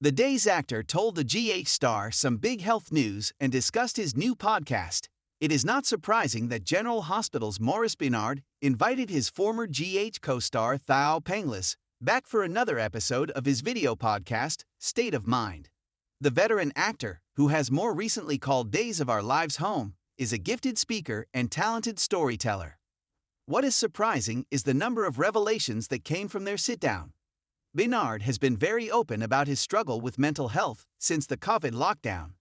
The Day's actor told the GH star some big health news and discussed his new podcast. It is not surprising that General Hospital's Maurice Benard invited his former GH co-star Thaao Penghlis back for another episode of his video podcast, State of Mind. The veteran actor, who has more recently called Days of Our Lives home, is a gifted speaker and talented storyteller. What is surprising is the number of revelations that came from their sit-down. Benard has been very open about his struggle with mental health since the COVID lockdown.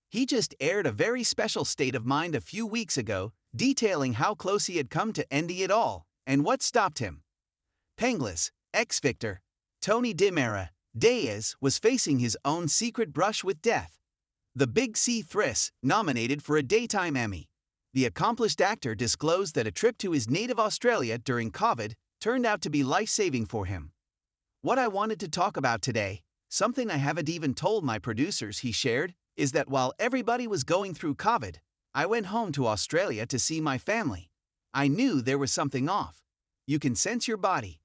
He just aired a very special State of Mind a few weeks ago, detailing how close he had come to ending it all and what stopped him. Penghlis, ex-Victor, Tony Dimera, Diaz was facing his own secret brush with death. The Big C Thriss nominated for a Daytime Emmy. The accomplished actor disclosed that a trip to his native Australia during COVID turned out to be life-saving for him. What I wanted to talk about today, something I haven't even told my producers, he shared, is that while everybody was going through COVID, I went home to Australia to see my family. I knew there was something off. You can sense your body.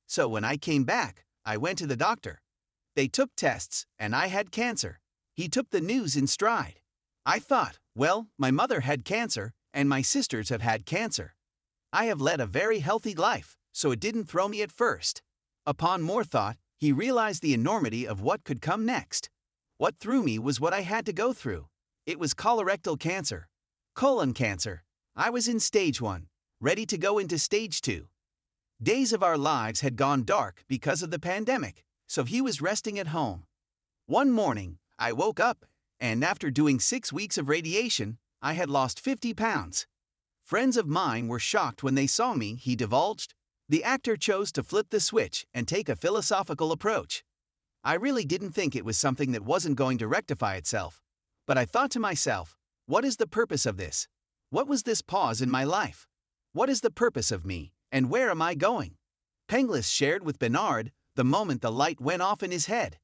So when I came back, I went to the doctor. They took tests, and I had cancer. He took the news in stride. I thought, well, my mother had cancer, and my sisters have had cancer. I have led a very healthy life, so it didn't throw me at first. Upon more thought, he realized the enormity of what could come next. What threw me was what I had to go through. It was colorectal cancer. Colon cancer. I was in stage 1, ready to go into stage 2. Days of our lives had gone dark because of the pandemic, so he was resting at home. One morning, I woke up, and after doing 6 weeks of radiation, I had lost 50 pounds. Friends of mine were shocked when they saw me, he divulged. The actor chose to flip the switch and take a philosophical approach. I really didn't think it was something that wasn't going to rectify itself. But I thought to myself, what is the purpose of this? What was this pause in my life? What is the purpose of me, and where am I going? Penghlis shared with Benard the moment the light went off in his head.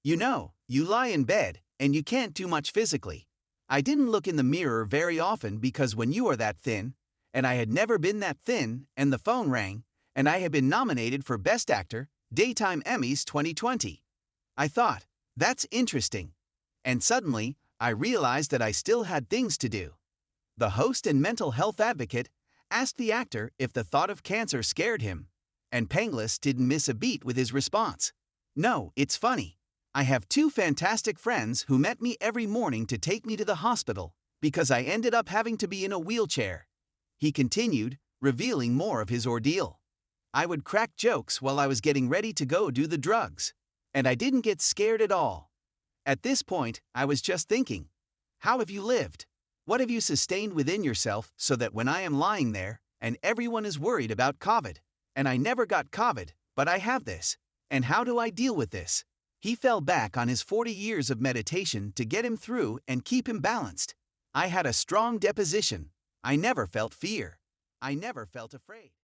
You know, you lie in bed, and you can't do much physically. I didn't look in the mirror very often because when you are that thin, and I had never been that thin, and the phone rang, and I had been nominated for Best Actor, Daytime Emmys 2020. I thought, that's interesting. And suddenly, I realized that I still had things to do. The host and mental health advocate asked the actor if the thought of cancer scared him, and Penghlis didn't miss a beat with his response. No, it's funny. I have 2 fantastic friends who met me every morning to take me to the hospital because I ended up having to be in a wheelchair. He continued, revealing more of his ordeal. I would crack jokes while I was getting ready to go do the drugs. And I didn't get scared at all. At this point, I was just thinking, how have you lived? What have you sustained within yourself so that when I am lying there, and everyone is worried about COVID, and I never got COVID, but I have this, and how do I deal with this? He fell back on his 40 years of meditation to get him through and keep him balanced. I had a strong deposition. I never felt fear. I never felt afraid.